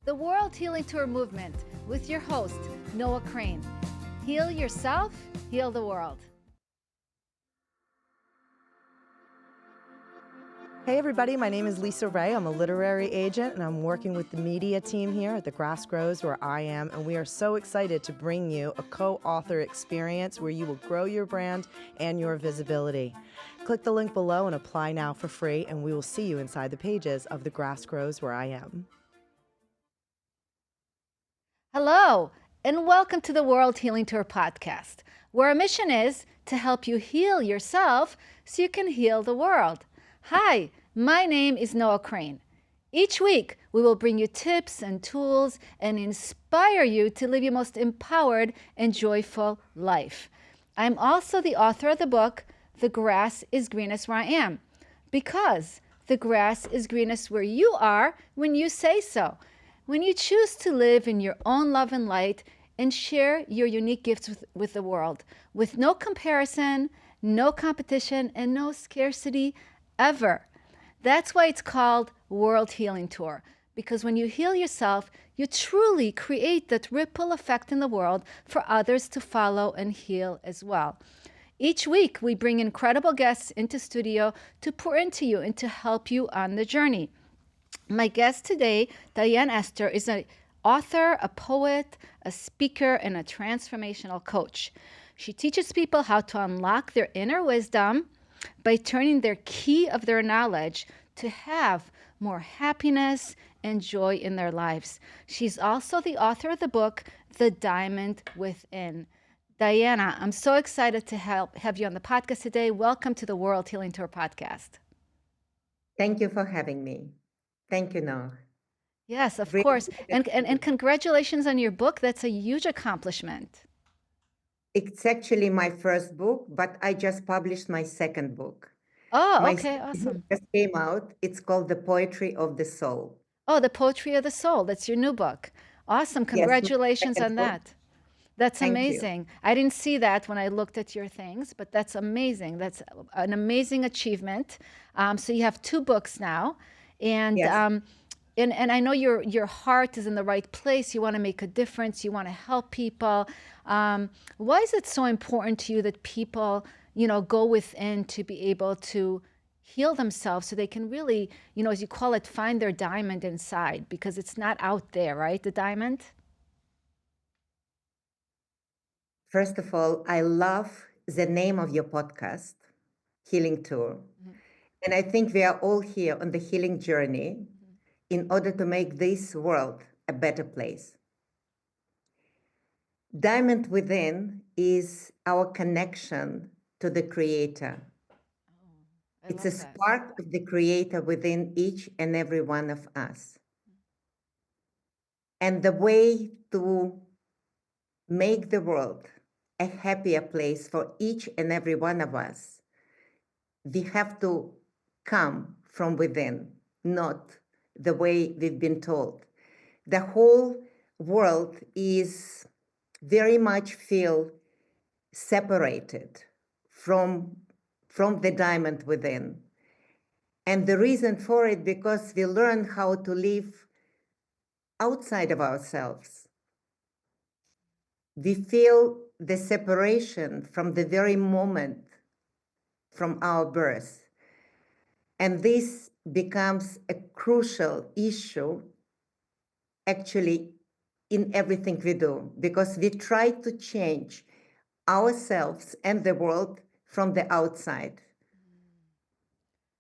the World Healing Tour movement with your host, Noah Crane. Heal yourself, heal the world. Hey everybody, my name is Lisa Ray. I'm a literary agent and I'm working with the media team here at The Grass Grows where I am, and we are so excited to bring you a co-author experience where you will grow your brand and your visibility. Click the link below and apply now for free, and we will see you inside the pages of The Grass Grows where I am. Hello, and welcome to the World Healing Tour podcast, where our mission is to help you heal yourself so you can heal the world. Hi, my name is Noah Crane. Each week, we will bring you tips and tools and inspire you to live your most empowered and joyful life. I'm also the author of the book, The Grass is Greenest Where I Am, because the grass is greenest where you are when you say so. When you choose to live in your own love and light and share your unique gifts with the world, with no comparison, no competition, and no scarcity ever. That's why it's called World Healing Tour, because when you heal yourself, you truly create that ripple effect in the world for others to follow and heal as well. Each week, we bring incredible guests into studio to pour into you and to help you on the journey. My guest today, Diane Ester, is an author, a poet, a speaker, and a transformational coach. She teaches people how to unlock their inner wisdom by turning their key of their knowledge to have more happiness and joy in their lives. She's also the author of the book, The Diamond Within. Diana, I'm so excited to have you on the podcast today. Welcome to the World Healing Tour podcast. Thank you for having me. Thank you, Noah. Yes, of Really course. excited. And congratulations on your book. That's a huge accomplishment. It's actually my first book, but I just published my second book. Oh, My okay, second book awesome. just came out. It's called The Poetry of the Soul. Oh, The Poetry of the Soul. That's your new book. Awesome. Yes, my Congratulations second on book. that. That's Thank you. amazing. I didn't see that when I looked at your things, but that's amazing. That's an amazing achievement. So you have two books now, and Yes. and I know your heart is in the right place. You want to make a difference. You want to help people. Why is it so important to you that people, go within to be able to heal themselves so they can really, as you call it, find their diamond inside, because it's not out there, right? The diamond. First of all, I love the name of your podcast, Healing Tour. Mhm. And I think we are all here on the healing journey in order to make this world a better place. Diamond Within is our connection to the Creator. I It's love a that. spark of the Creator within each and every one of us. And the way to make the world a happier place for each and every one of us, we have to come from within, not the way we've been told. The whole world is very much feel separated from the diamond within. And the reason for it, because we learn how to live outside of ourselves. We feel the separation from the very moment from our birth. And this becomes a crucial issue actually in everything we do, because we try to change ourselves and the world from the outside.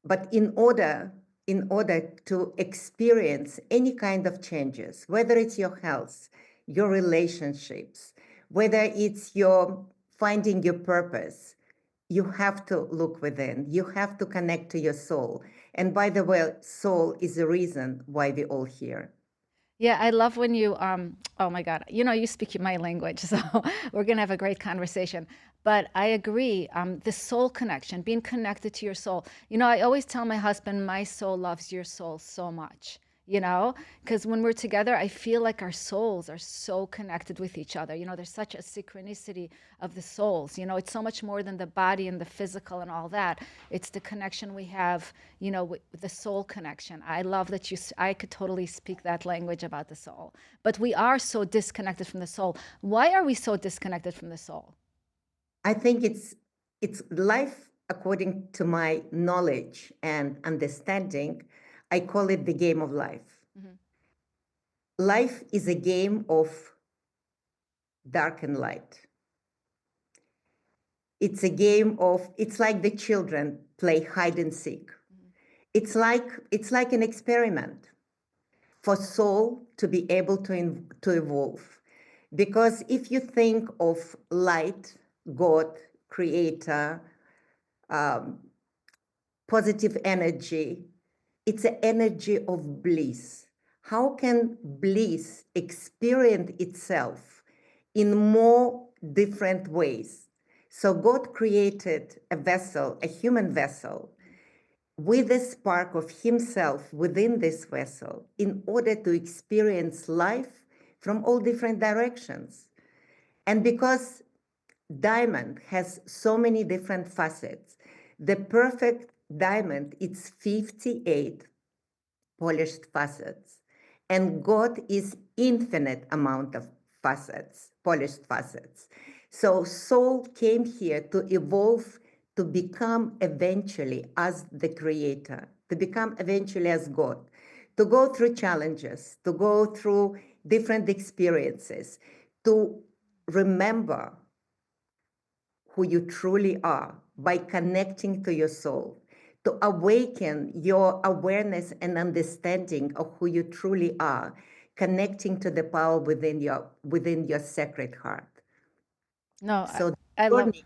But in order to experience any kind of changes, whether it's your health, your relationships, whether it's your finding your purpose, you have to look within. You have to connect to your soul. And by the way, soul is the reason why we're all here. Yeah, I love when you oh my God, you speak my language, so we're gonna have a great conversation. But I agree, the soul connection, being connected to your soul. I always tell my husband, my soul loves your soul so much. you know, because when we're together, I feel like our souls are so connected with each other. You know, there's such a synchronicity of the souls. You know, it's so much more than the body and the physical and all that. It's the connection we have, you know, with the soul connection. I love that I could totally speak that language about the soul. But we are so disconnected from the soul. Why are we so disconnected from the soul? I think it's life according to my knowledge and understanding. I call it the game of life. Mm-hmm. Life is a game of dark and light. It's a game of, it's like the children play hide and seek. Mm-hmm. It's like an experiment for soul to be able to evolve. Because if you think of light, God, creator, positive energy, it's an energy of bliss. How can bliss experience itself in more different ways? So God created a vessel, a human vessel, with a spark of himself within this vessel in order to experience life from all different directions. And because diamond has so many different facets, the perfect diamond, it's 58 polished facets. And God is infinite amount of facets, polished facets. So soul came here to evolve, to become eventually as the creator, to become eventually as God, to go through challenges, to go through different experiences, to remember who you truly are by connecting to your soul, to awaken your awareness and understanding of who you truly are, connecting to the power within your sacred heart. No, So I the love. journey,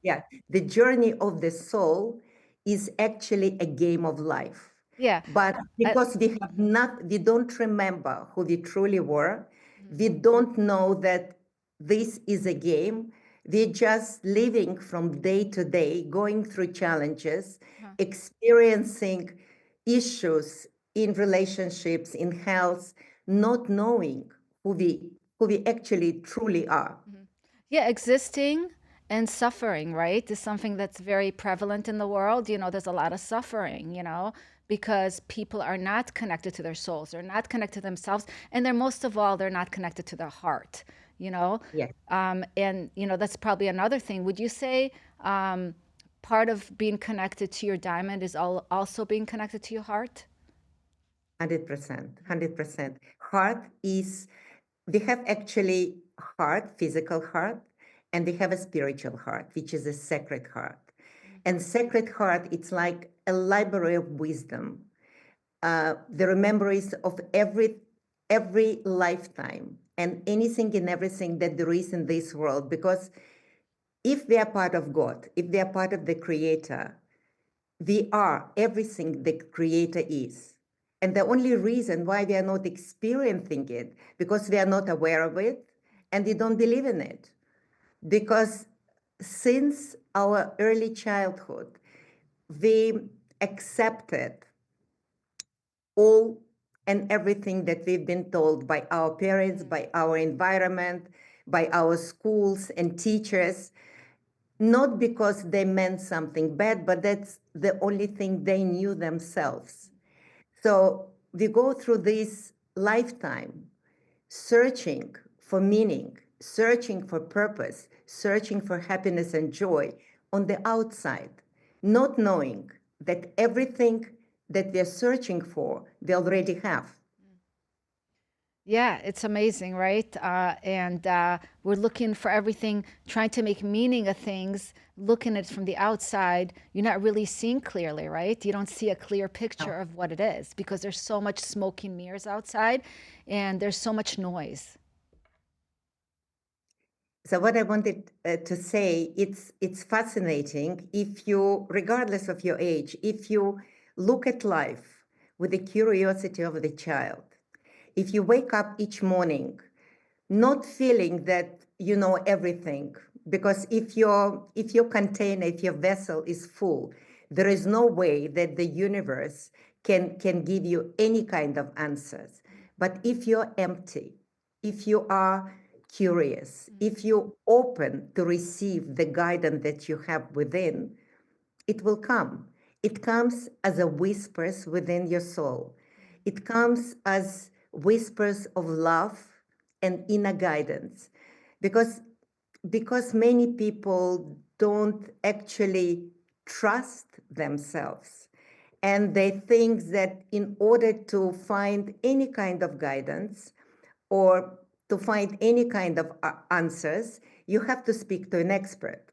yeah, the journey of the soul is actually a game of life. Yeah, But I, because we don't remember who we truly were, we don't know that this is a game. We're just living from day to day, going through challenges, uh-huh. experiencing issues in relationships, in health, not knowing who we actually truly are. Yeah, existing and suffering, right, is something that's very prevalent in the world. You know, there's a lot of suffering, you know, because people are not connected to their souls, they're not connected to themselves, and they're most of all, they're not connected to their heart, you know. Yes. And, you know, that's probably another thing. Would you say part of being connected to your diamond is also being connected to your heart? 100%, 100%. Heart is, we have actually heart, physical heart, and we have a spiritual heart, which is a sacred heart. And sacred heart, it's like a library of wisdom. The remembrance of every lifetime and anything and everything that there is in this world. Because if we are part of God, if we are part of the Creator, we are everything the creator is. And the only reason why we are not experiencing it, because we are not aware of it and we don't believe in it. Because since our early childhood, we accepted all and everything that we've been told by our parents, by our environment, by our schools and teachers, not because they meant something bad, but that's the only thing they knew themselves. So we go through this lifetime searching for meaning, searching for purpose, searching for happiness and joy on the outside, not knowing that everything that we're searching for, we already have. Yeah, it's amazing, right? And we're looking for everything, trying to make meaning of things, looking at it from the outside. You're not really seeing clearly, right? You don't see a clear picture of what it is because there's so much smoke and mirrors outside and there's so much noise. So what I wanted to say, it's fascinating if you, regardless of your age, if you look at life with the curiosity of the child, if you wake up each morning not feeling that you know everything, because if your container, if your vessel is full, there is no way that the universe can give you any kind of answers. But if you're empty, if you are curious, if you're open to receive the guidance that you have within, it will come. It comes as a whispers within your soul. It comes as whispers of love and inner guidance. Because many people don't actually trust themselves. And they think that in order to find any kind of guidance or to find any kind of answers, you have to speak to an expert.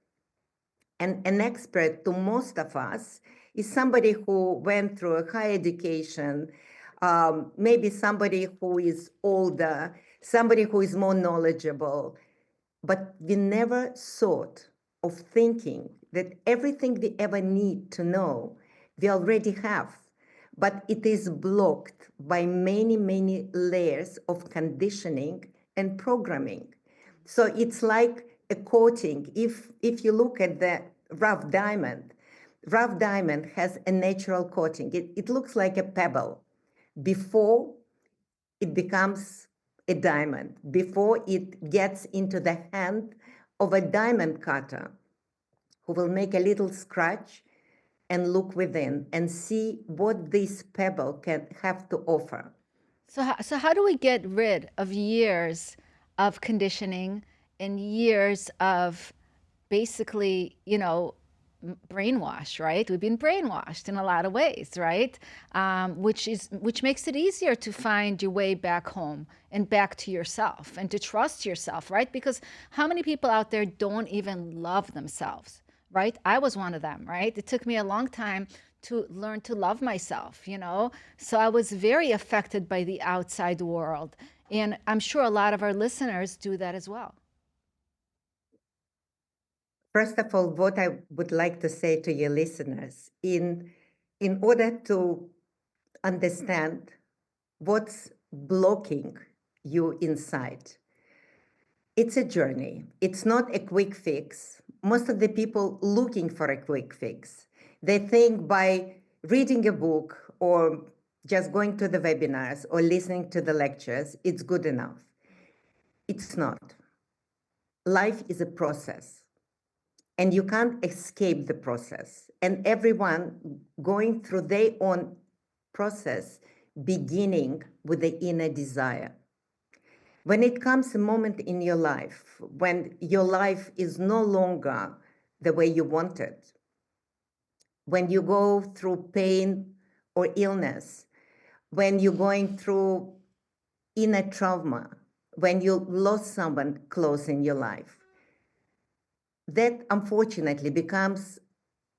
And an expert to most of us is somebody who went through a higher education, maybe somebody who is older, somebody who is more knowledgeable. But we never thought of thinking that everything we ever need to know, we already have. But it is blocked by many, many layers of conditioning and programming. So it's like a coating. If you look at the rough diamond has a natural coating. It looks like a pebble before it becomes a diamond, before it gets into the hand of a diamond cutter who will make a little scratch and look within and see what this pebble can have to offer. So how do we get rid of years of conditioning and years of basically, brainwash, right? We've been brainwashed in a lot of ways, right? Which makes it easier to find your way back home and back to yourself and to trust yourself, right? Because how many people out there don't even love themselves, right? I was one of them, right? It took me a long time to learn to love myself, So I was very affected by the outside world. And I'm sure a lot of our listeners do that as well. First of all, what I would like to say to your listeners, in order to understand what's blocking you inside, it's a journey. It's not a quick fix. Most of the people looking for a quick fix, they think by reading a book or just going to the webinars or listening to the lectures, it's good enough. It's not. Life is a process, and you can't escape the process. And everyone going through their own process, beginning with the inner desire. When it comes a moment in your life when your life is no longer the way you want it, when you go through pain or illness, when you're going through inner trauma, when you lost someone close in your life, that unfortunately becomes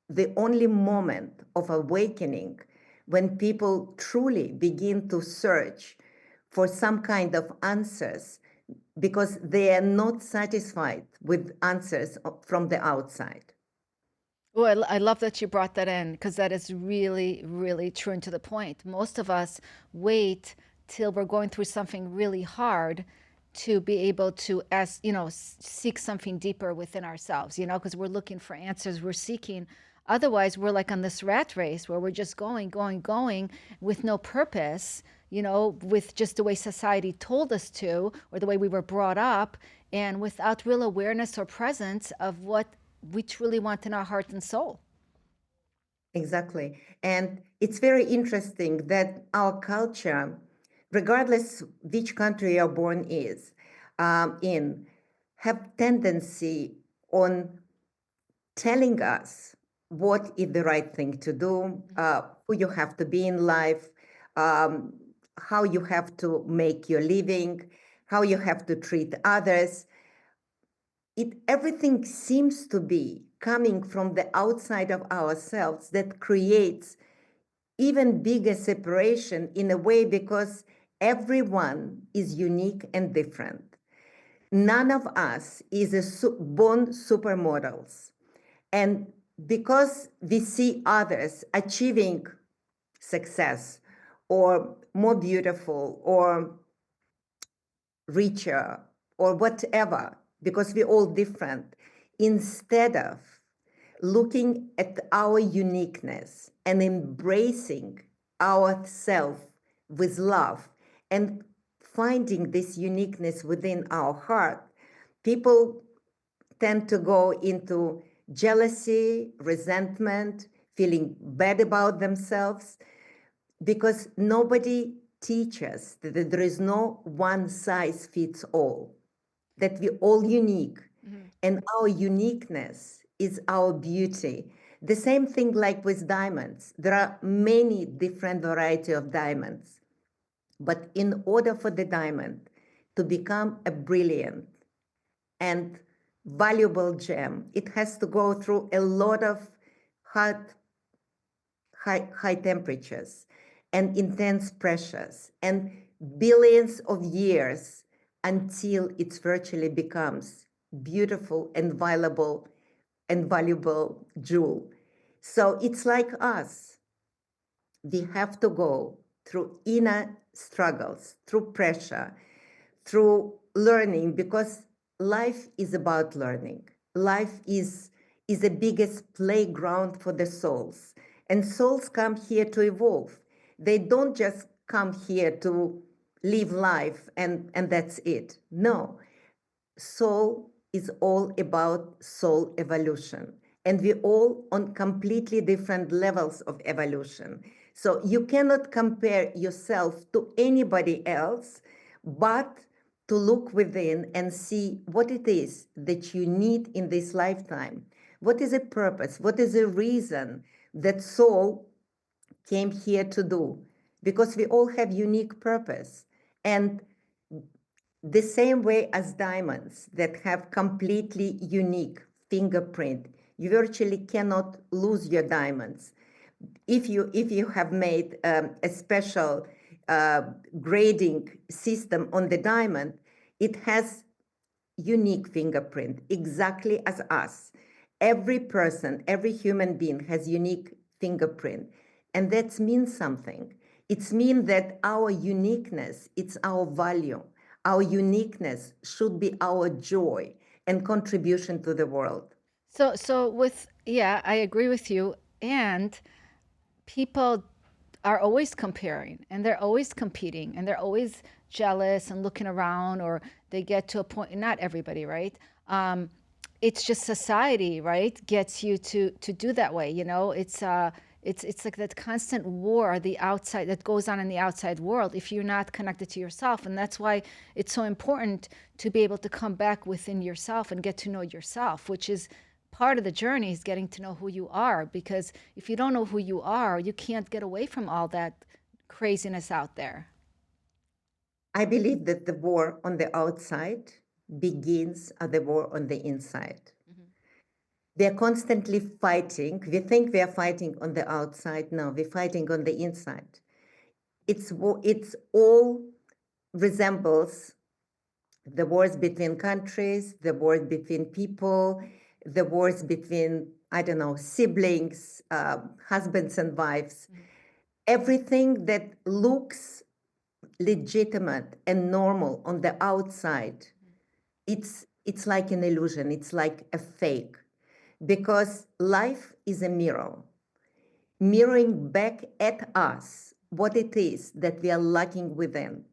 the only moment of awakening when people truly begin to search for some kind of answers because they are not satisfied with answers from the outside. Well, I love that you brought that in because that is really, really true and to the point. Most of us wait till we're going through something really hard to be able to seek something deeper within ourselves, because we're looking for answers, we're seeking. Otherwise, we're like on this rat race where we're just going with no purpose, with just the way society told us to or the way we were brought up, and without real awareness or presence of what we truly want in our heart and soul. Exactly. And it's very interesting that our culture, regardless which country you're born in, have tendency on telling us what is the right thing to do, who you have to be in life, how you have to make your living, how you have to treat others. Everything seems to be coming from the outside of ourselves that creates even bigger separation in a way because everyone is unique and different. None of us is born supermodels. And because we see others achieving success or more beautiful or richer or whatever, because we're all different, instead of looking at our uniqueness and embracing ourself with love and finding this uniqueness within our heart, people tend to go into jealousy, resentment, feeling bad about themselves, because nobody teaches that there is no one size fits all, that we're all unique. And our uniqueness is our beauty. The same thing like with diamonds. There are many different variety of diamonds. But in order for the diamond to become a brilliant and valuable gem, it has to go through a lot of hard, high temperatures and intense pressures and billions of years until it virtually becomes beautiful and valuable jewel. So it's like us. We have to go through inner struggles, through pressure, through learning, because life is about learning. Life is the biggest playground for the souls. And souls come here to evolve. They don't just come here to live life and that's it. No, soul is all about soul evolution. And we're all on completely different levels of evolution. So you cannot compare yourself to anybody else, but to look within and see what it is that you need in this lifetime. What is a purpose? What is a reason that soul came here to do? Because we all have unique purpose. And the same way as diamonds that have completely unique fingerprint, you virtually cannot lose your diamonds. If you have made a special uh, grading system on the diamond, it has unique fingerprint, exactly as us. Every person, every human being has unique fingerprint, and that means something. It's mean that our uniqueness, it's our value. Our uniqueness should be our joy and contribution to the world. So with yeah, I agree with you. And people are always comparing and they're always competing and they're always jealous and looking around, or they get to a point, not everybody, right? It's just society, right, gets you to do that way, you know. It's like that constant war, the outside, that goes on in the outside world if you're not connected to yourself. And that's why it's so important to be able to come back within yourself and get to know yourself, which is part of the journey, is getting to know who you are. Because if you don't know who you are, you can't get away from all that craziness out there. I believe that the war on the outside begins at the war on the inside. We are constantly fighting. We think we are fighting on the outside. No, we're fighting on the inside. It's all resembles the wars between countries, the wars between people, the wars between, I don't know, siblings, husbands and wives. Everything that looks legitimate and normal on the outside, it's like an illusion. It's like a fake, because life is a mirror, mirroring back at us what it is that we are lacking within.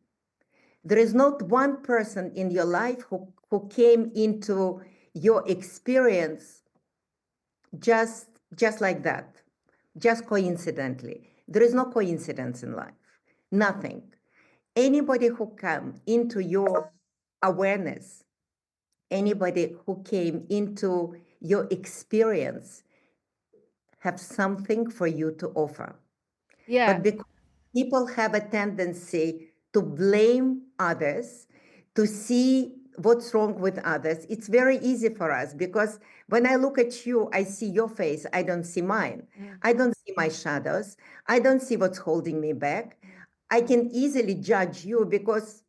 There is not one person in your life who came into your experience just just like that, just coincidentally. There is no coincidence in life. Nothing. Anybody who came into your awareness, anybody who came into your experience, have something for you to offer. Yeah. But because people have a tendency to blame others, to see what's wrong with others, it's very easy for us, because when I look at you, I see your face, I don't see mine. I don't see my shadows. I don't see what's holding me back. I can easily judge you because,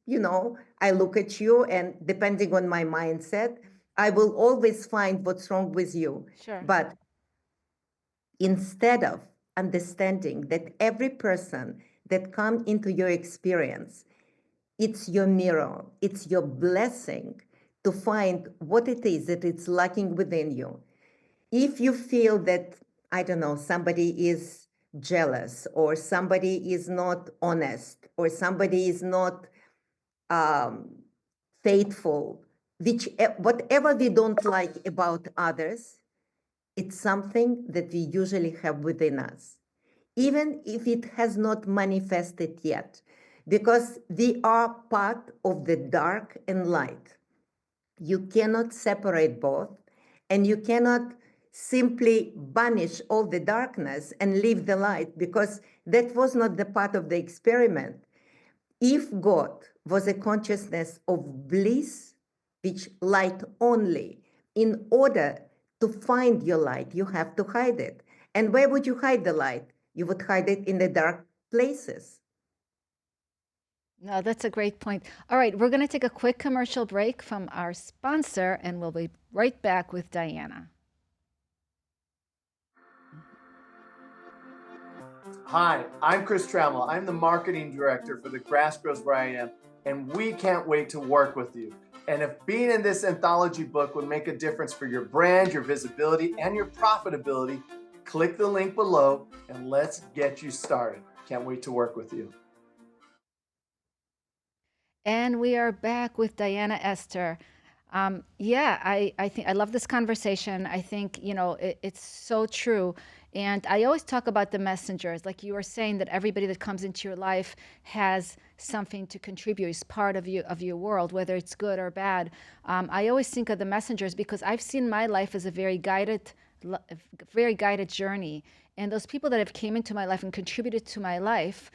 I look at you, and depending on my mindset, I will always find what's wrong with you. Sure. But instead of understanding that every person that come into your experience, it's your mirror, it's your blessing to find what it is that it's lacking within you. If you feel that, I don't know, somebody is jealous, or somebody is not honest, or somebody is not um, faithful, which whatever we don't like about others, it's something that we usually have within us, even if it has not manifested yet, because we are part of the dark and light. You cannot separate both, and you cannot simply banish all the darkness and leave the light, because that was not the part of the experiment. If God was a consciousness of bliss, which light only, in order to find your light, you have to hide it. And where would you hide the light? You would hide it in the dark places. No, that's a great point. All right, we're going to take a quick commercial break from our sponsor, and we'll be right back with Diana. Hi, I'm Chris Trammell. I'm the marketing director for The Grass Grows Where I Am, and we can't wait to work with you. And if being in this anthology book would make a difference for your brand, your visibility, and your profitability, click the link below and let's get you started. Can't wait to work with you. And we are back with Diana Ester. I think I love this conversation. I think, it's so true. And I always talk about the messengers, like you were saying, that everybody that comes into your life has something to contribute, is part of your world, whether it's good or bad. I always think of the messengers because I've seen my life as a very guided journey. And those people that have came into my life and contributed to my life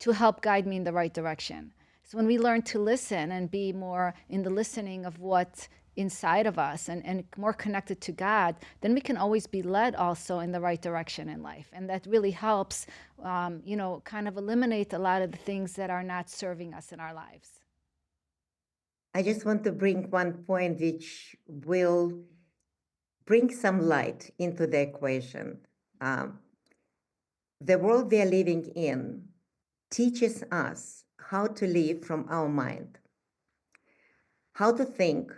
to help guide me in the right direction. So when we learn to listen and be more in the listening of what's inside of us and more connected to God, then we can always be led also in the right direction in life. And that really helps, kind of eliminate a lot of the things that are not serving us in our lives. I just want to bring one point which will bring some light into the equation. The world we are living in teaches us how to live from our mind, how to think,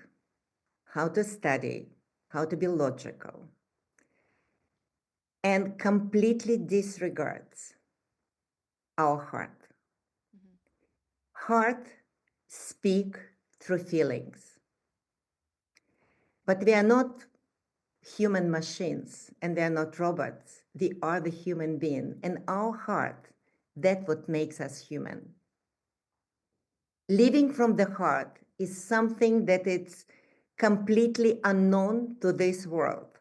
how to study, how to be logical, and completely disregards our heart. Heart speak through feelings. But we are not human machines and we are not robots. We are the human being, and our heart, that's what makes us human. Living from the heart is something that it's completely unknown to this world.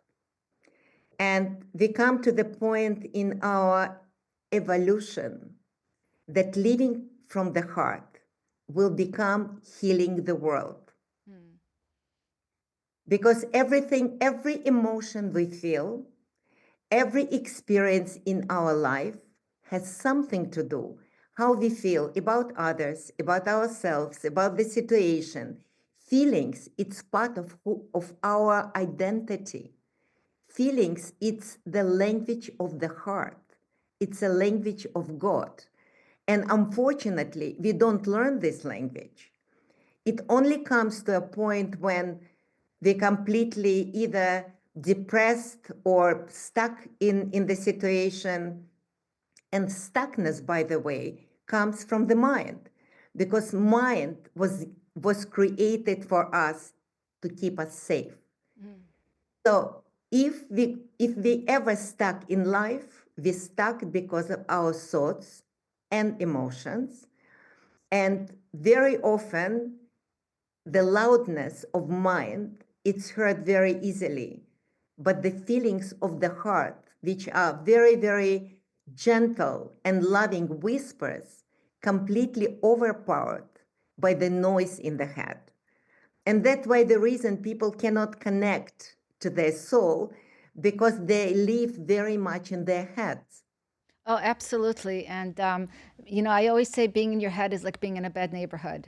And we come to the point in our evolution that living from the heart will become healing the world. Because every emotion we feel, every experience in our life has something to do. How we feel about others, about ourselves, about the situation. Feelings, it's part of our identity. Feelings, it's the language of the heart. It's a language of God. And unfortunately, we don't learn this language. It only comes to a point when we're completely either depressed or stuck in the situation. And stuckness, by the way, comes from the mind, because mind was created for us to keep us safe. So if we ever stuck in life, we stuck because of our thoughts and emotions. And very often the loudness of mind, it's heard very easily. But the feelings of the heart, which are very, very gentle and loving whispers, completely overpowered by the noise in the head. And that's why the reason people cannot connect to their soul, because they live very much in their heads. Oh, absolutely. And, I always say being in your head is like being in a bad neighborhood,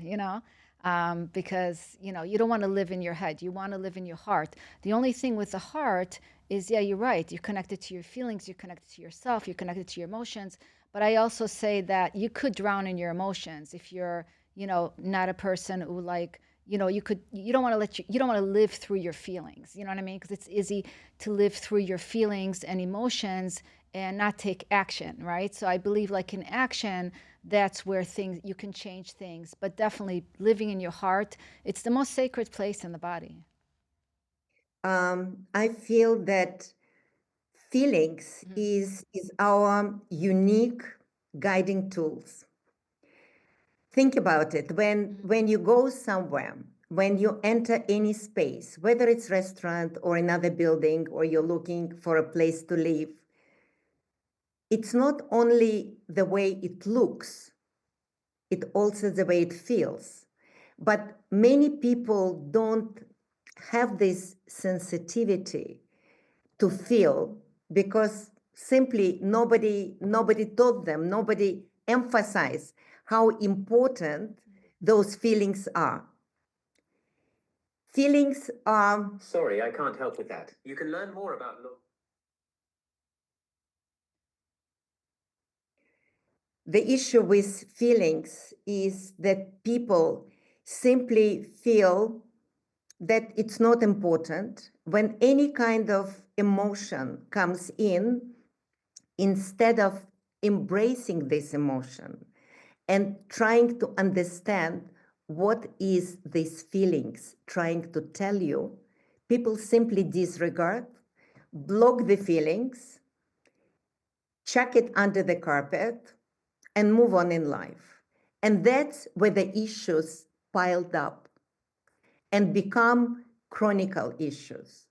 because, you don't want to live in your head. You want to live in your heart. The only thing with the heart is, yeah, you're right. You're connected to your feelings. You're connected to yourself. You're connected to your emotions. But I also say that you could drown in your emotions if you're, not a person who you don't want to live through your feelings. You know what I mean? Because it's easy to live through your feelings and emotions and not take action, right? So I believe like in action, that's where things, you can change things, but definitely living in your heart, it's the most sacred place in the body. I feel that feelings is our unique guiding tools. Think about it. When you go somewhere, when you enter any space, whether it's restaurant or another building, or you're looking for a place to live, it's not only the way it looks, it also the way it feels. But many people don't have this sensitivity to feel, because simply nobody taught them, nobody emphasized how important those feelings are. Feelings are, Sorry, I can't help with that. You can learn more about love. the issue with feelings is that people simply feel that it's not important. When any kind of emotion comes in, instead of embracing this emotion and trying to understand what is these feelings trying to tell you, people simply disregard, block the feelings, chuck it under the carpet, and move on in life. And that's where the issues piled up and become chronic issues.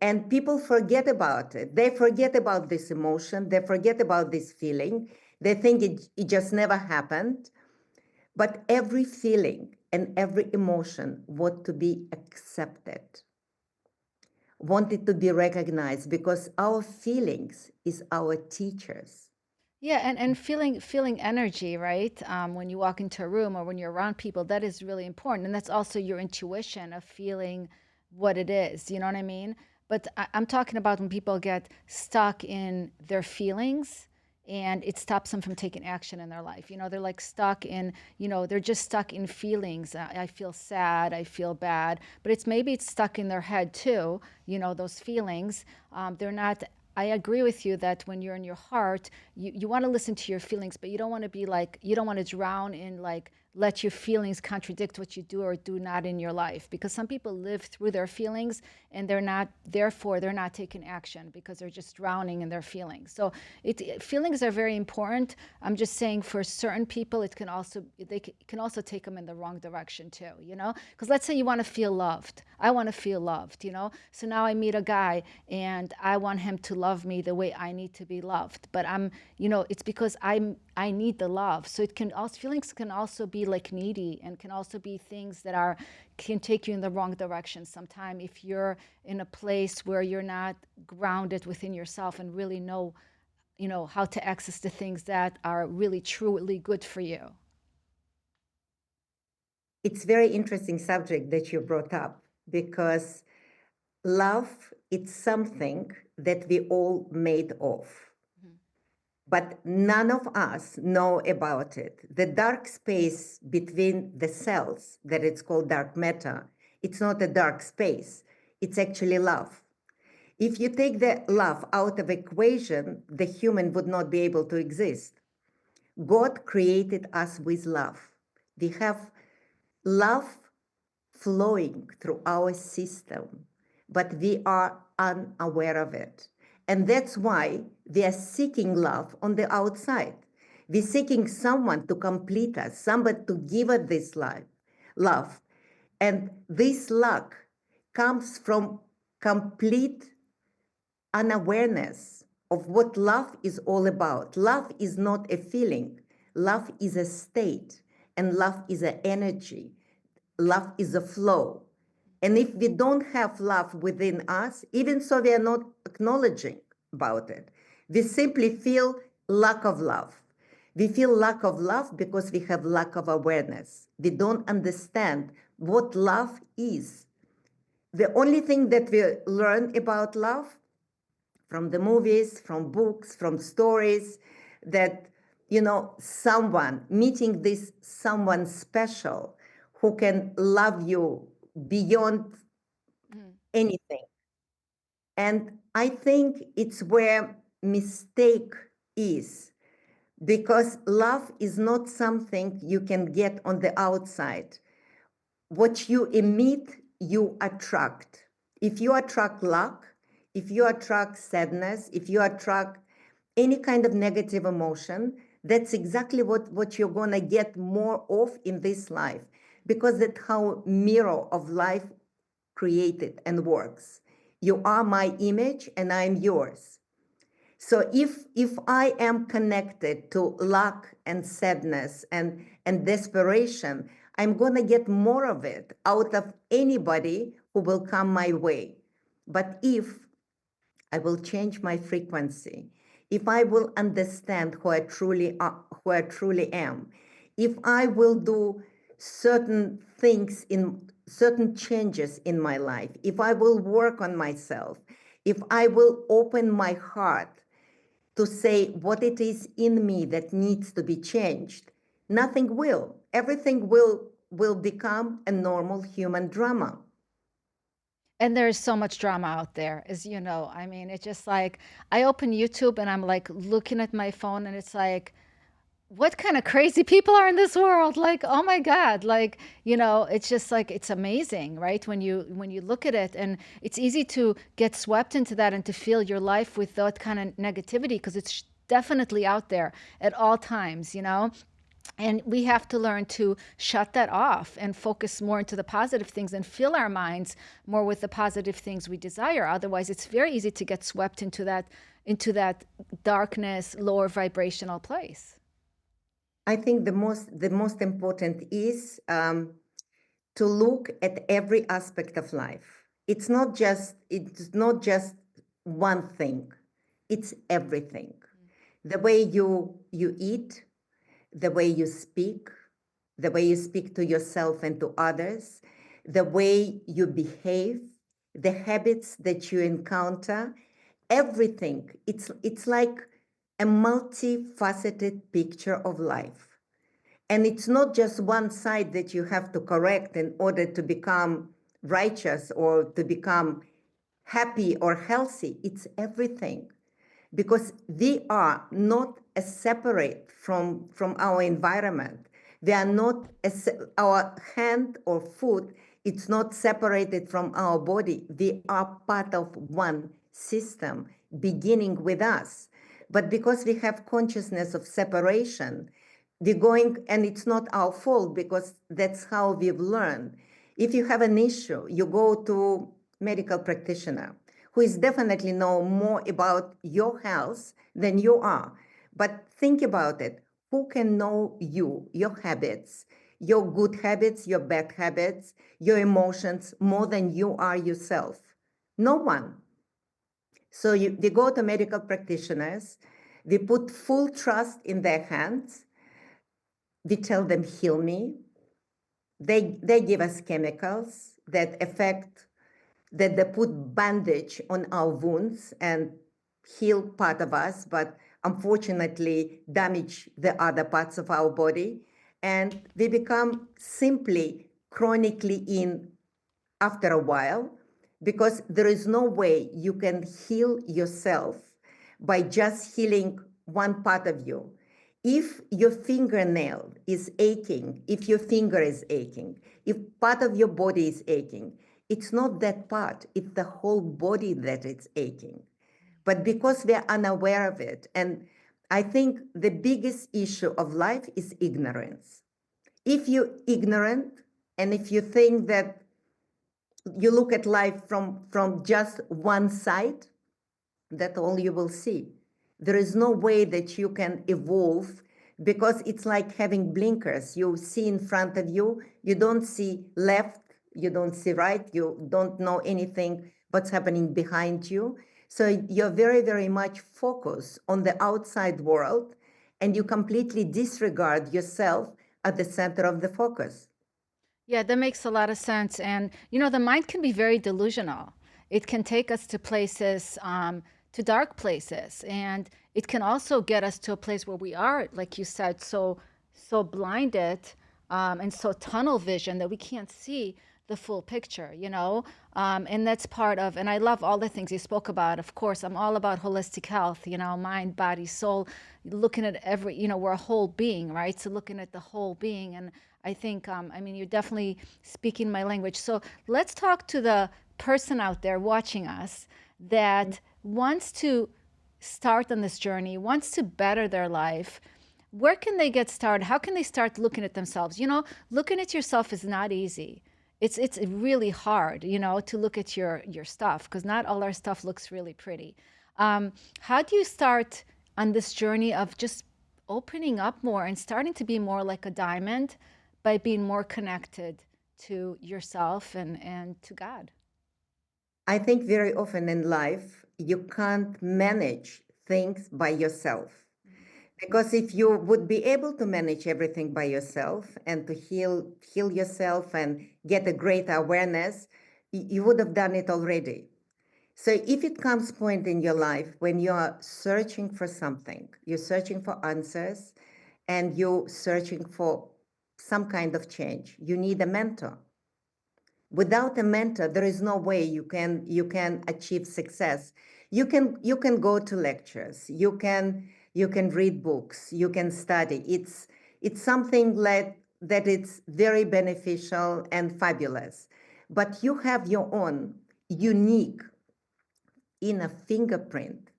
And people forget about it. They forget about this emotion. They forget about this feeling. They think it just never happened. But every feeling and every emotion want to be accepted, wanted to be recognized, because our feelings is our teachers. Yeah, and feeling energy, right? When you walk into a room or when you're around people, that is really important, and that's also your intuition of feeling what it is. You know what I mean? But I'm talking about when people get stuck in their feelings, and it stops them from taking action in their life. You know, they're like stuck in, they're just stuck in feelings. I feel sad, I feel bad, but maybe it's stuck in their head too. Those feelings. They're not. I agree with you that when you're in your heart, you want to listen to your feelings, but you don't want to be like, you don't want to drown in like, let your feelings contradict what you do or do not in your life. Because some people live through their feelings and therefore they're not taking action because they're just drowning in their feelings. So feelings are very important. I'm just saying for certain people, they can also take them in the wrong direction too, Because let's say you want to feel loved. I want to feel loved, So now I meet a guy and I want him to love me the way I need to be loved. But it's because I need the love. So feelings can also be like needy, and can also be things that can take you in the wrong direction sometime if you're in a place where you're not grounded within yourself and really know how to access the things that are really truly good for you. It's very interesting subject that you brought up, because love, it's something that we all made of. But none of us know about it. The dark space between the cells, that it's called dark matter, it's not a dark space. It's actually love. If you take the love out of equation, the human would not be able to exist. God created us with love. We have love flowing through our system, but we are unaware of it. And that's why we are seeking love on the outside. We're seeking someone to complete us, somebody to give us this love. And this luck comes from complete unawareness of what love is all about. Love is not a feeling. Love is a state, and love is an energy. Love is a flow. And if we don't have love within us, even so we are not acknowledging about it, we simply feel lack of love. We feel lack of love because we have lack of awareness. We don't understand what love is. The only thing that we learn about love from the movies, from books, from stories, that, someone meeting this someone special who can love you beyond anything. And I think it's where mistake is, because love is not something you can get on the outside. What you emit, you attract. If you attract luck, if you attract sadness, if you attract any kind of negative emotion, that's exactly what you're going to get more of in this life, because that's how mirror of life created and works. You are my image and I'm yours. So if I am connected to lack and sadness and desperation, I'm going to get more of it out of anybody who will come my way. But if I will change my frequency, if I will understand who I truly am, if I will do certain things, in certain changes in my life, if I will work on myself, if I will open my heart to say what it is in me that needs to be changed, nothing will. Everything will become a normal human drama. And there's so much drama out there, as you know. I mean, it's just like I open YouTube and I'm like looking at my phone and it's like, what kind of crazy people are in this world? Like, oh my God, like, it's just like, it's amazing, right? When you look at it, and it's easy to get swept into that and to feel your life with that kind of negativity, because it's definitely out there at all times, and we have to learn to shut that off and focus more into the positive things and fill our minds more with the positive things we desire. Otherwise, it's very easy to get swept into that darkness, lower vibrational place. I think the most important is to look at every aspect of life. It's not just one thing. It's everything. The way you eat, the way you speak to yourself and to others, the way you behave, the habits that you encounter, everything. It's like a multifaceted picture of life. And it's not just one side that you have to correct in order to become righteous or to become happy or healthy. It's everything. Because we are not as separate from our environment. They are not our hand or foot, it's not separated from our body. We are part of one system, beginning with us. But because we have consciousness of separation, we're going, and it's not our fault, because that's how we've learned. If you have an issue, you go to medical practitioner who is definitely know more about your health than you are. But think about it. Who can know you, your habits, your good habits, your bad habits, your emotions more than you are yourself? No one. So they go to medical practitioners. We put full trust in their hands. We tell them, heal me. They give us chemicals that they put bandage on our wounds and heal part of us, but unfortunately damage the other parts of our body. And we become simply chronically in after a while, because there is no way you can heal yourself by just healing one part of you. If your fingernail is aching, if your finger is aching, if part of your body is aching, it's not that part, it's the whole body that it's aching. But because we are unaware of it, and I think the biggest issue of life is ignorance. If you're ignorant, and if you think that you look at life from just one side, that's all you will see. There is no way that you can evolve, because it's like having blinkers. You see in front of you, you don't see left, you don't see right, you don't know anything what's happening behind you. So you're very, very much focused on the outside world, and you completely disregard yourself at the center of the focus. Yeah, that makes a lot of sense. And, the mind can be very delusional. It can take us to places, to dark places. And it can also get us to a place where we are, like you said, so blinded and so tunnel vision that we can't see the full picture, you know? And that's part of, and I love all the things you spoke about. Of course, I'm all about holistic health, you know, mind, body, soul, looking at every, you know, we're a whole being, right? So looking at the whole being. And I think, I mean, you're definitely speaking my language. So let's talk to the person out there watching us that wants to start on this journey, wants to better their life. Where can they get started? How can they start looking at themselves? You know, looking at yourself is not easy. It's really hard, you know, to look at your stuff, because not all our stuff looks really pretty. How do you start on this journey of just opening up more and starting to be more like a diamond by being more connected to yourself and to God? I think very often in life, you can't manage things by yourself. Because if you would be able to manage everything by yourself and to heal yourself and get a great awareness, you would have done it already. So if it comes point in your life when you are searching for something, you're searching for answers and you're searching for some kind of change, you need a mentor. Without a mentor, there is no way you can achieve success. You can go to lectures, you can read books, you can study. It's something that it's very beneficial and fabulous. But you have your own unique inner fingerprint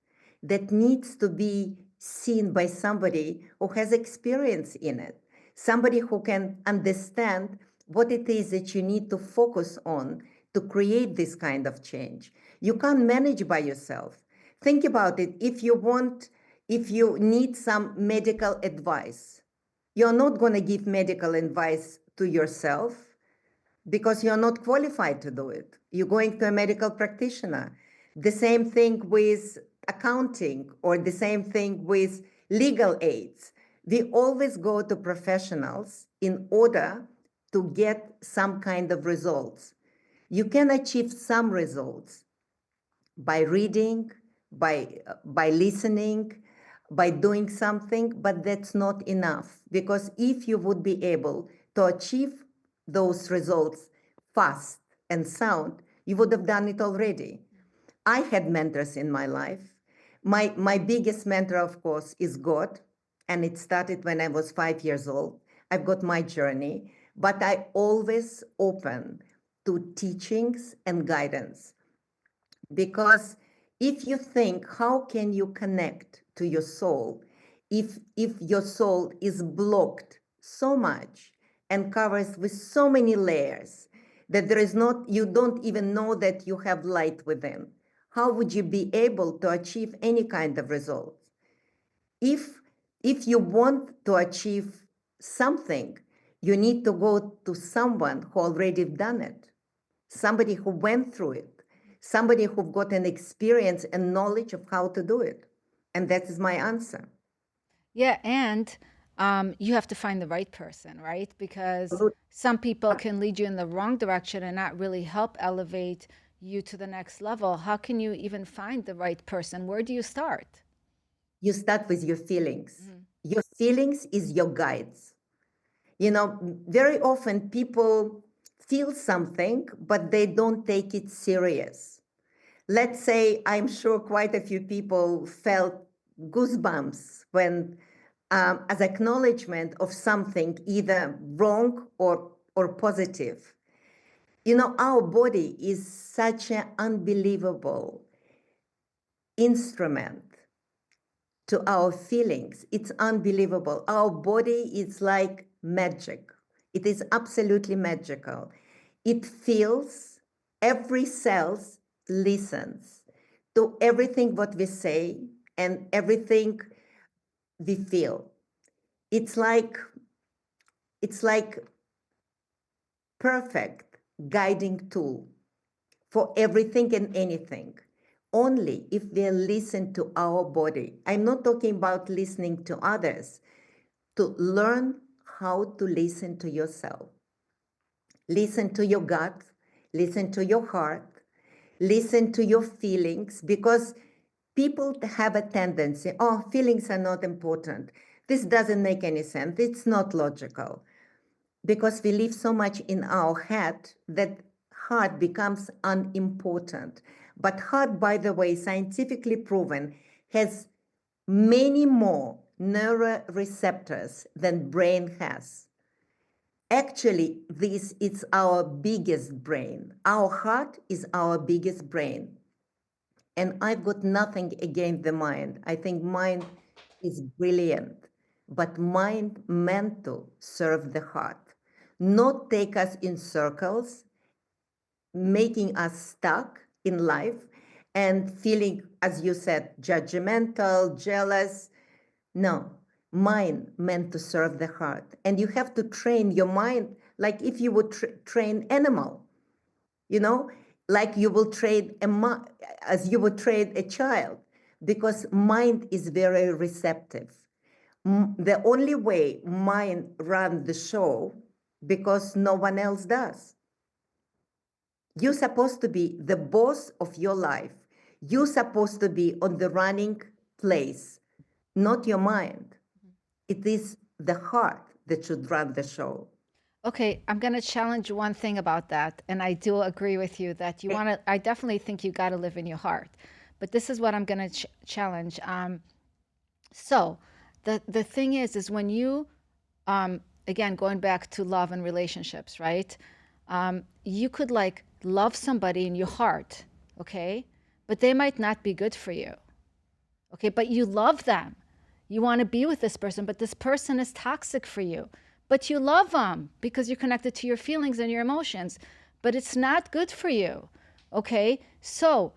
that needs to be seen by somebody who has experience in it, somebody who can understand what it is that you need to focus on to create this kind of change. You can't manage by yourself. Think about it. If you need some medical advice, you're not going to give medical advice to yourself because you're not qualified to do it. You're going to a medical practitioner. The same thing with accounting or the same thing with legal aids. We always go to professionals in order to get some kind of results. You can achieve some results by reading, by listening, by doing something, but that's not enough. Because if you would be able to achieve those results fast and sound, you would have done it already. I had mentors in my life. My biggest mentor, of course, is God, and it started when I was 5 years old. I've got my journey, but I always open to teachings and guidance. Because if you think, how can you connect to your soul if your soul is blocked so much and covers with so many layers that there is not, you don't even know that you have light within? How would you be able to achieve any kind of results? If if you want to achieve something, you need to go to someone who already done it, somebody who went through it, somebody who got an experience and knowledge of how to do it. And that is my answer. Yeah, and you have to find the right person, right? Because some people can lead you in the wrong direction and not really help elevate you to the next level. How can you even find the right person? Where do you start? You start with your feelings. Your feelings is your guides. You know, very often people feel something, but they don't take it serious. Let's say, I'm sure quite a few people felt goosebumps when, as acknowledgement of something either wrong or positive. You know, our body is such an unbelievable instrument to our feelings. It's unbelievable. Our body is like magic. It is absolutely magical. It feels, every cell listens to everything what we say and everything we feel. It's like perfect guiding tool for everything and anything. Only if we listen to our body. I'm not talking about listening to others. To learn how to listen to yourself. Listen to your gut, listen to your heart, listen to your feelings, because people have a tendency, oh, feelings are not important. This doesn't make any sense. It's not logical. because we live so much in our head that heart becomes unimportant. But heart, by the way, scientifically proven, has many more neuroreceptors than brain has. Actually, this is our biggest brain. Our heart is our biggest brain. And I've got nothing against the mind. I think mind is brilliant, but mind meant to serve the heart, not take us in circles, making us stuck in life and feeling, as you said, judgmental, jealous. No, mind meant to serve the heart. And you have to train your mind like if you would train animal, you know, like you will train as you would train a child, because mind is very receptive. The only way mind runs the show, because no one else does. You're supposed to be the boss of your life. You're supposed to be on the running place, not your mind. It is the heart that should run the show. Okay, I'm going to challenge one thing about that. And I do agree with you that you want to, I definitely think you got to live in your heart. But this is what I'm going to challenge. So the thing is when you, again, going back to love and relationships, right? You could like love somebody in your heart, okay? But they might not be good for you, okay? But you love them. You want to be with this person, but this person is toxic for you. But you love them because you're connected to your feelings and your emotions, but it's not good for you, okay? So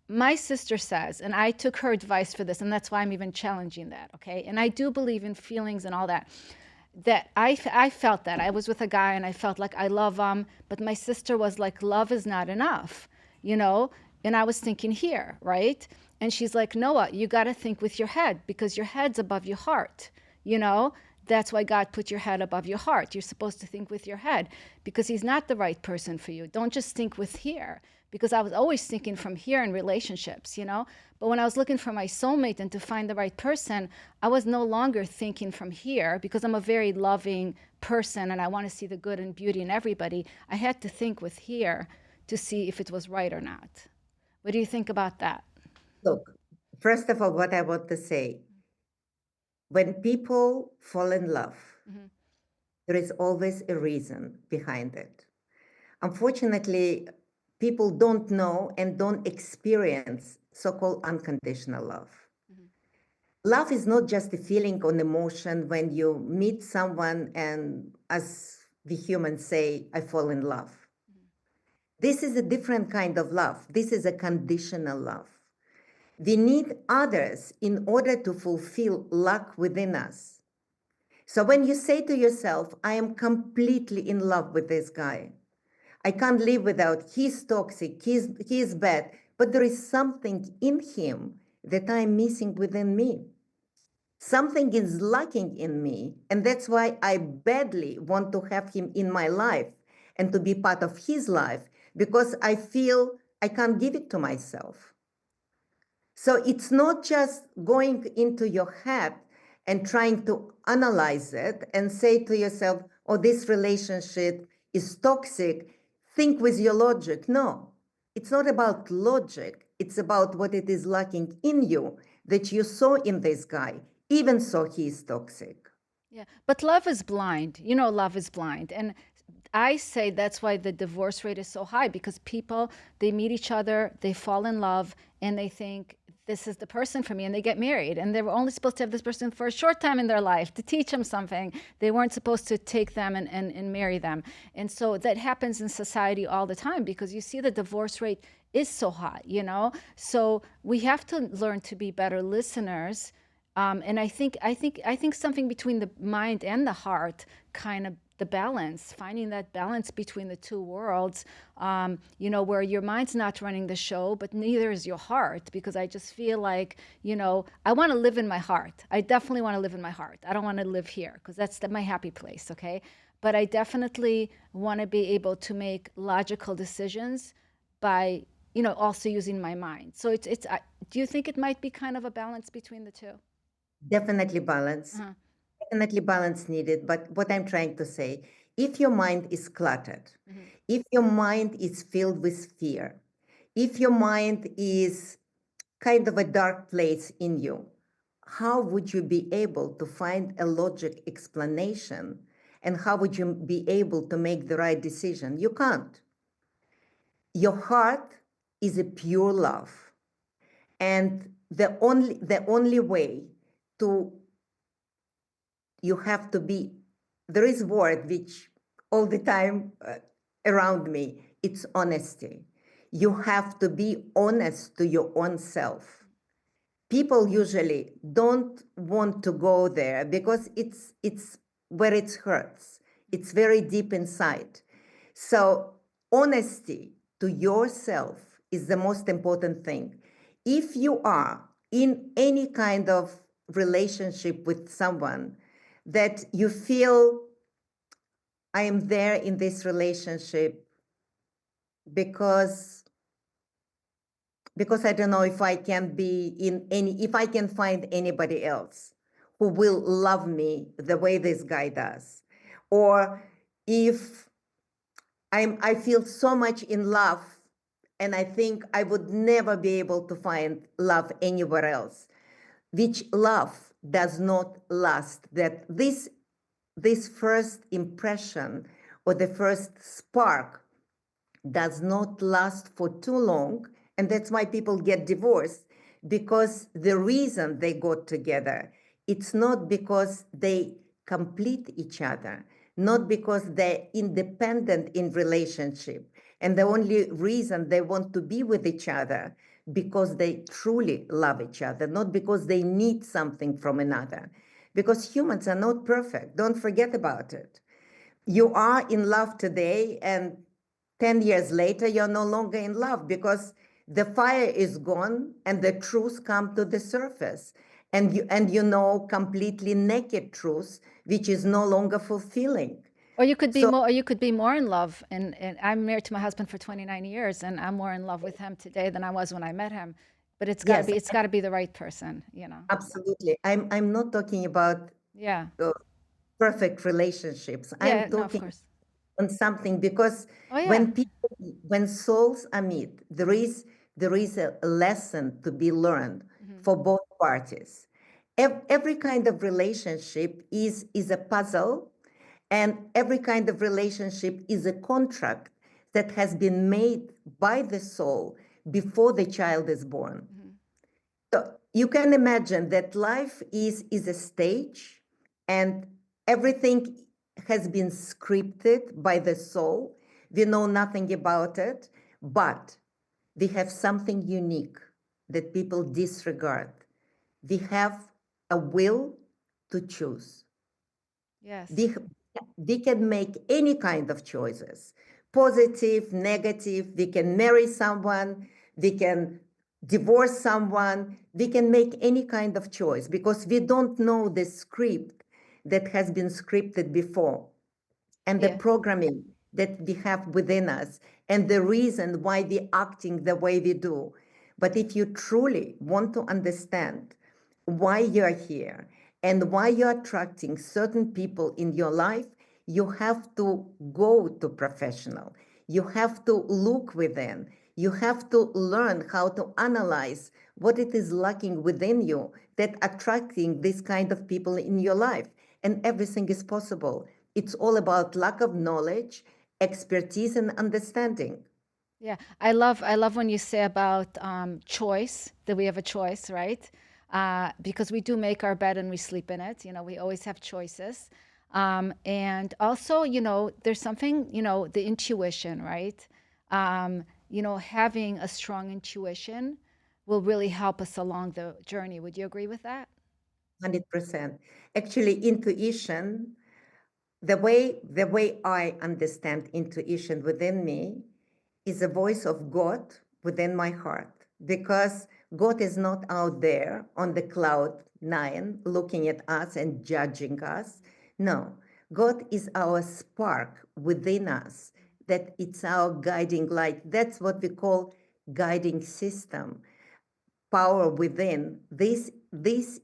my sister says, and I took her advice for this, and that's why I'm even challenging that, okay? And I do believe in feelings and all that. That I felt that. I was with a guy and I felt like I love him, but my sister was like, love is not enough, you know? And I was thinking here, right? And she's like, Noah, you got to think with your head because your head's above your heart, you know? That's why God put your head above your heart. You're supposed to think with your head because he's not the right person for you. Don't just think with here, because I was always thinking from here in relationships, you know? But when I was looking for my soulmate and to find the right person, I was no longer thinking from here because I'm a very loving person and I want to see the good and beauty in everybody. I had to think with here to see if it was right or not. What do you think about that? Look, first of all, what I want to say, when people fall in love, there is always a reason behind it. Unfortunately, people don't know and don't experience so-called unconditional love. Love is not just a feeling or an emotion when you meet someone and, as the humans say, I fall in love. This is a different kind of love. This is a conditional love. We need others in order to fulfill luck within us. So when you say to yourself, I am completely in love with this guy, I can't live without, he's toxic, he's bad, but there is something in him that I'm missing within me. Something is lacking in me, and that's why I badly want to have him in my life and to be part of his life, because I feel I can't give it to myself. So it's not just going into your head and trying to analyze it and say to yourself, oh, this relationship is toxic. Think with your logic. No, it's not about logic. It's about what it is lacking in you that you saw in this guy. Even so, he is toxic. Yeah, but love is blind. You know, love is blind. And I say that's why the divorce rate is so high, because people, they meet each other, they fall in love, and they think this is the person for me, and they get married. And they were only supposed to have this person for a short time in their life to teach them something. They weren't supposed to take them and marry them. And so that happens in society all the time, because you see the divorce rate is so high, you know? So we have to learn to be better listeners. And I think something between the mind and the heart, kind of the balance, finding that balance between the two worlds, you know, where your mind's not running the show, but neither is your heart, because I just feel like, you know, I want to live in my heart. I definitely want to live in my heart. I don't want to live here because that's my happy place, okay? But I definitely want to be able to make logical decisions by, you know, also using my mind. So do you think it might be kind of a balance between the two? Definitely balance. Definitely balance needed. But what I'm trying to say, if your mind is cluttered, if your mind is filled with fear, if your mind is kind of a dark place in you, how would you be able to find a logic explanation? And how would you be able to make the right decision? You can't. Your heart is a pure love. And the only way to, you have to be, there is word which all the time around me, it's honesty. You have to be honest to your own self. People usually don't want to go there because it's where it hurts. It's very deep inside. So honesty to yourself is the most important thing. If you are in any kind of relationship with someone that you feel, I am there in this relationship because I don't know if I can be in any, if I can find anybody else who will love me the way this guy does, or if I feel so much in love and I think I would never be able to find love anywhere else, which love does not last. That this first impression or the first spark does not last for too long. And that's why people get divorced, because the reason they got together, it's not because they complete each other, not because they're independent in relationship. And the only reason they want to be with each other because they truly love each other, not because they need something from another. Because humans are not perfect. Don't forget about it. You are in love today, and 10 years later, you're no longer in love because the fire is gone and the truth come to the surface. And you know completely naked truth, which is no longer fulfilling. Or you could be So more, or you could be more in love. And I'm married to my husband for 29 years, and I'm more in love with him today than I was when I met him. But yes, it's got to be the right person, you know. absolutely. I'm not talking about Yeah. uh, perfect relationships. Yeah, I'm no, of talking course. on something, because Oh yeah. when souls are meet, there is a lesson to be learned for both parties. Every kind of relationship is a puzzle, and every kind of relationship is a contract that has been made by the soul before the child is born. So you can imagine that life is a stage, and everything has been scripted by the soul. We know nothing about it, but we have something unique that people disregard. We have a will to choose. Yes. We can make any kind of choices, positive, negative. We can marry someone, we can divorce someone, we can make any kind of choice because we don't know the script that has been scripted before, and the Yeah. programming that we have within us, and the reason why we're acting the way we do. But if you truly want to understand why you're here and why you're attracting certain people in your life, you have to go to professional. You have to look within. You have to learn how to analyze what it is lacking within you that attracting this kind of people in your life. And everything is possible. It's all about lack of knowledge, expertise, and understanding. Yeah, I love when you say about choice, that we have a choice, right? Because we do make our bed and we sleep in it. You know, we always have choices. And also, you know, there's something, you know, the intuition, right? You know, having a strong intuition will really help us along the journey. Would you agree with that? 100%. Actually, intuition, the way I understand intuition within me is a voice of God within my heart, because God is not out there on the cloud nine looking at us and judging us. No, God is our spark within us, that it's our guiding light. That's what we call guiding system, power within. This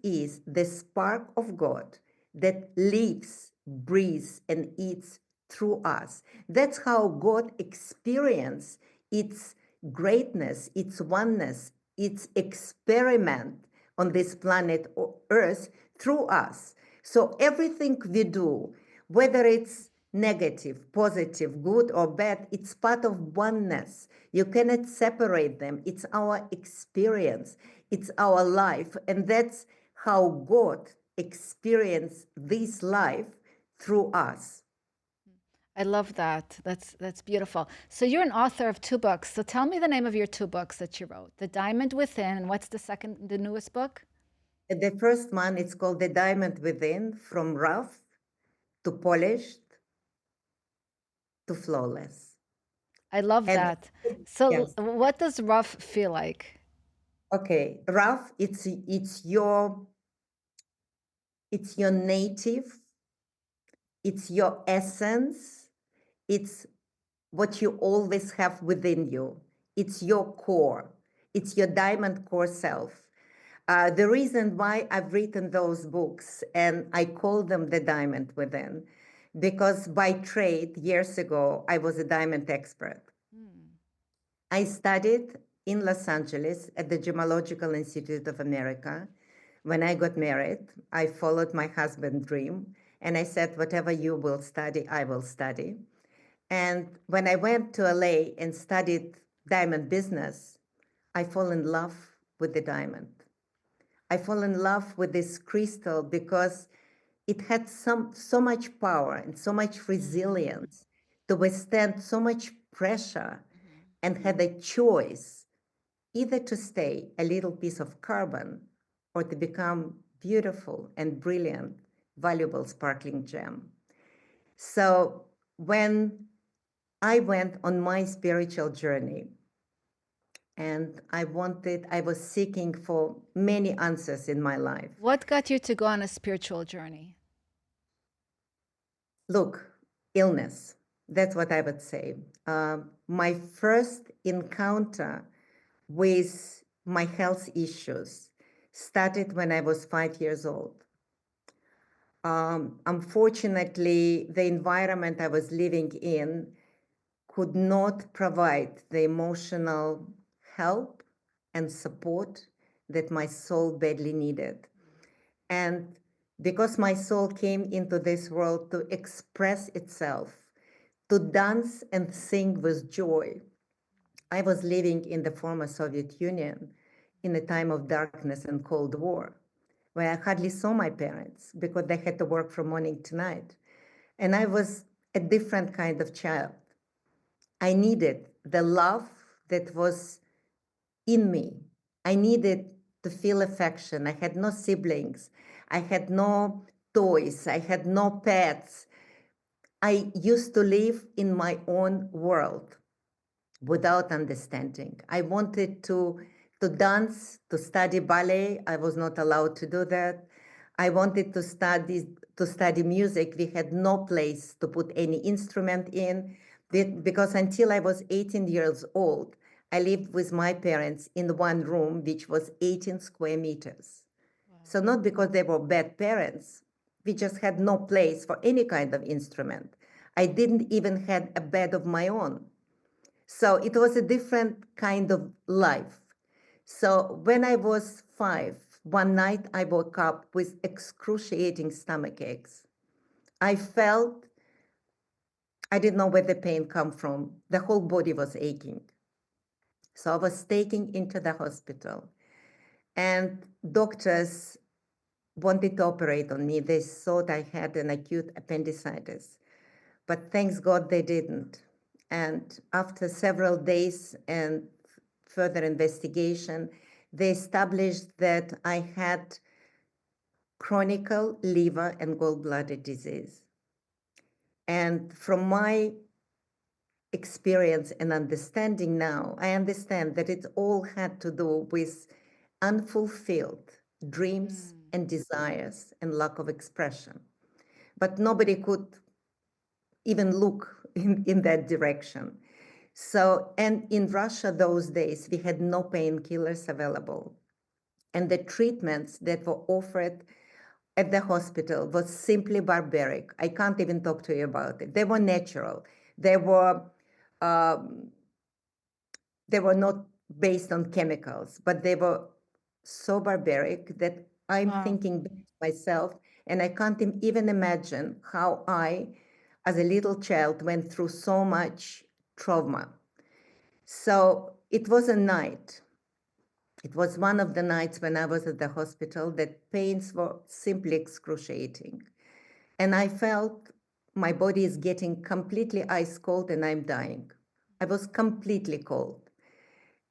is the spark of God that lives, breathes, and eats through us. That's how God experiences its greatness, its oneness, its experiment on this planet Earth through us. So everything we do, whether it's negative, positive, good or bad, it's part of oneness. You cannot separate them. It's our experience, it's our life. And that's how God experienced this life through us. I love that. That's beautiful. So you're an author of 2 books. So tell me the name of your 2 books that you wrote. The Diamond Within, and what's the newest book? The first one, it's called The Diamond Within, from rough to polished to flawless. I love And that. So yes, what does rough feel like? okay, rough, it's your native, it's your essence, it's what you always have within you. It's your core. It's your diamond core self. The reason why I've written those books, and I call them The Diamond Within, because by trade, years ago, I was a diamond expert. I studied in Los Angeles at the Gemological Institute of America. When I got married, I followed my husband's dream, and I said, whatever you will study, I will study. And when I went to LA and studied diamond business, I fall in love with the diamond. I fall in love with this crystal because it had so much power and so much resilience to withstand so much pressure, and had a choice either to stay a little piece of carbon or to become beautiful and brilliant, valuable, sparkling gem. So when I went on my spiritual journey, and I was seeking for many answers in my life. What got you to go on a spiritual journey? Look, illness, that's what I would say. My first encounter with my health issues started when I was 5 years old. Unfortunately, the environment I was living in could not provide the emotional help and support that my soul badly needed. And because my soul came into this world to express itself, to dance and sing with joy, I was living in the former Soviet Union in a time of darkness and Cold War, where I hardly saw my parents because they had to work from morning to night. And I was a different kind of child. I needed the love that was in me. I needed to feel affection. I had no siblings. I had no toys. I had no pets. I used to live in my own world without understanding. I wanted to dance, to study ballet. I was not allowed to do that. I wanted to study music. We had no place to put any instrument in because until I was 18 years old, I lived with my parents in one room, which was 18 square meters. So not because they were bad parents, we just had no place for any kind of instrument. I didn't even have a bed of my own. So it was a different kind of life. So when I was 5, one night I woke up with excruciating stomach aches. I felt, I didn't know where the pain come from. The whole body was aching. So I was taken into the hospital, and doctors wanted to operate on me. They thought I had an acute appendicitis, but thanks God they didn't. And after several days and further investigation, they established that I had chronic liver and gallbladder disease. And from my experience and understanding now, I understand that it all had to do with unfulfilled dreams and desires and lack of expression. But nobody could even look in that direction. So, and in Russia those days, we had no painkillers available. And the treatments that were offered at the hospital was simply barbaric. I can't even talk to you about it. They were natural. They were um, they were not based on chemicals, but they were so barbaric that I'm Wow. thinking back to myself, and I can't even imagine how I, as a little child, went through so much trauma. So it was a night. It was one of the nights when I was at the hospital that pains were simply excruciating. And I felt my body is getting completely ice cold and I'm dying. I was completely cold.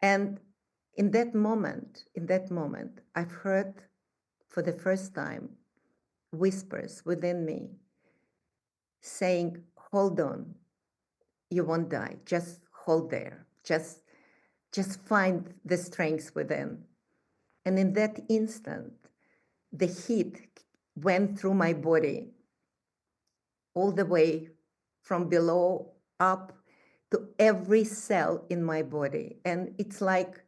And in that moment, I've heard for the first time whispers within me saying, hold on, you won't die. Just hold there. Just find the strength within. And in that instant, the heat went through my body all the way from below up to every cell in my body. And it's like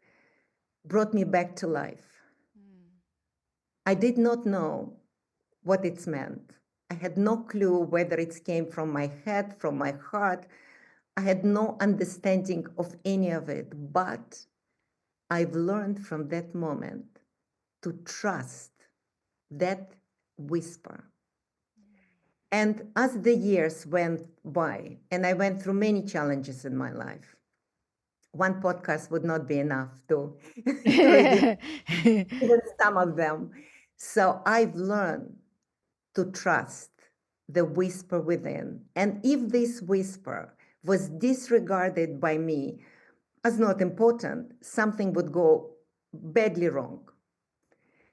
brought me back to life. I did not know what it's meant. I had no clue whether it came from my head, from my heart. I had no understanding of any of it, but I've learned from that moment to trust that whisper. And as the years went by, and I went through many challenges in my life, one podcast would not be enough to, to review even some of them. So I've learned to trust the whisper within. And if this whisper was disregarded by me as not important, something would go badly wrong.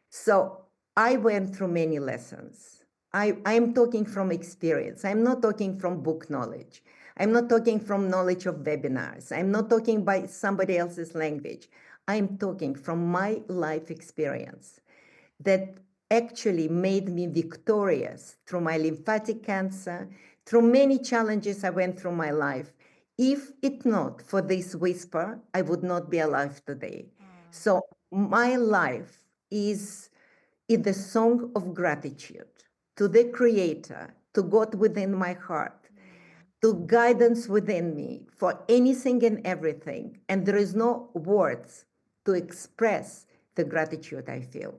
So I went through many lessons. I'm talking from experience. I'm not talking from book knowledge. I'm not talking from knowledge of webinars. I'm not talking by somebody else's language. I'm talking from my life experience that actually made me victorious through my lymphatic cancer, through many challenges I went through my life. If it not for this whisper, I would not be alive today. So my life is the song of gratitude to the Creator, to God within my heart, to guidance within me for anything and everything. And there is no words to express the gratitude I feel.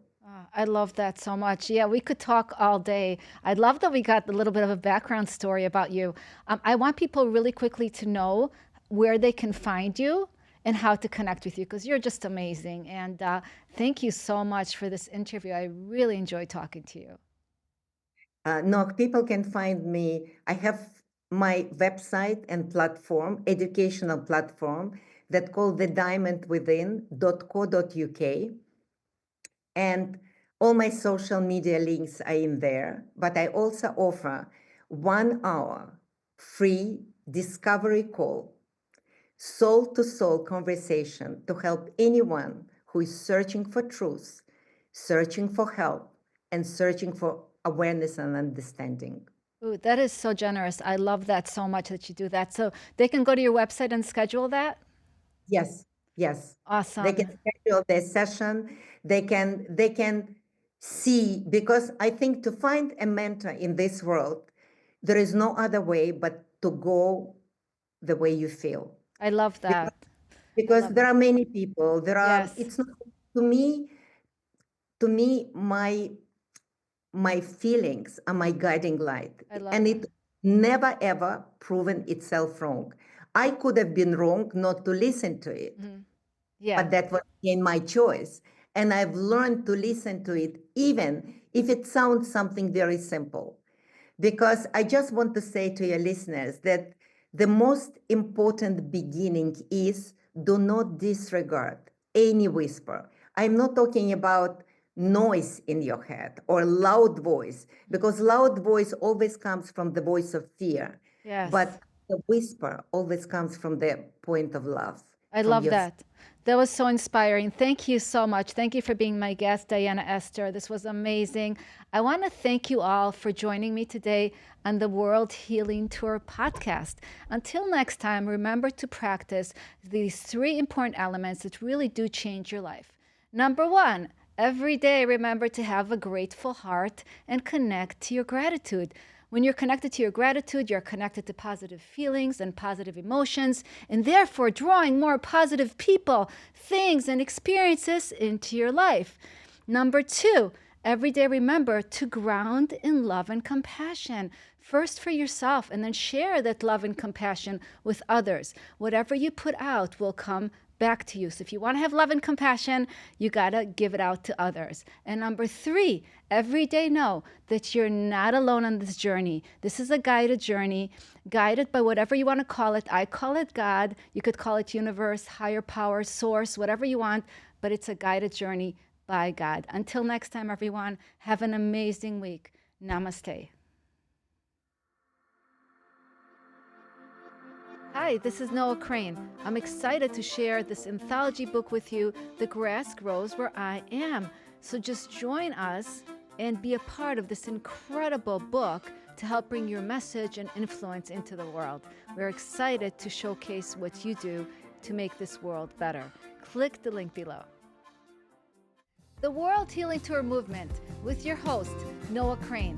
I love that so much. Yeah, we could talk all day. I love that we got a little bit of a background story about you. I want people really quickly to know where they can find you and how to connect with you because you're just amazing. And thank you so much for this interview. I really enjoyed talking to you. No, people can find me. I have my website and platform, educational platform that called the diamondwithin.co.uk. And all my social media links are in there. But I also offer 1 hour free discovery call, soul to soul conversation to help anyone who is searching for truth, searching for help, and searching for awareness and understanding. Ooh, that is so generous. I love that so much that you do that. So they can go to your website and schedule that? Yes, yes. They can Awesome. schedule their session. They can see, because I think to find a mentor in this world, there is no other way but to go the way you feel. I love Because, that. I because love there that. are many people. Yes, It's not to me, my feelings are my guiding light. I love And that. it never ever proven itself wrong. I could have been wrong not to listen to it, Yeah. but that was again my choice. And I've learned to listen to it, even if it sounds something very simple. Because I just want to say to your listeners that the most important beginning is do not disregard any whisper. I'm not talking about noise in your head or loud voice, because loud voice always comes from the voice of fear. Yes. But the whisper always comes from the point of love, I from love your. that. That was so inspiring. Thank you so much. Thank you for being my guest, Diane Ester. This was amazing. I want to thank you all for joining me today on the World Healing Tour podcast. Until next time, remember to practice these 3 important elements that really do change your life. Number 1, Every day, remember to have a grateful heart and connect to your gratitude. When you're connected to your gratitude, you're connected to positive feelings and positive emotions, and therefore drawing more positive people, things, and experiences into your life. Number 2, every day remember to ground in love and compassion. First for yourself, and then share that love and compassion with others. Whatever you put out will come back to you. So if you want to have love and compassion, you got to give it out to others. And number 3, every day know that you're not alone on this journey. This is a guided journey, guided by whatever you want to call it. I call it God. You could call it universe, higher power, source, whatever you want, but it's a guided journey by God. Until next time, everyone, have an amazing week. Namaste. Hi, this is Noah Crane. I'm excited to share this anthology book with you, The Grass Grows Where I Am. So just join us and be a part of this incredible book to help bring your message and influence into the world. We're excited to showcase what you do to make this world better. Click the link below. The World Healing Tour Movement with your host, Noah Crane.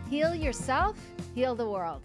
Heal yourself, heal the world.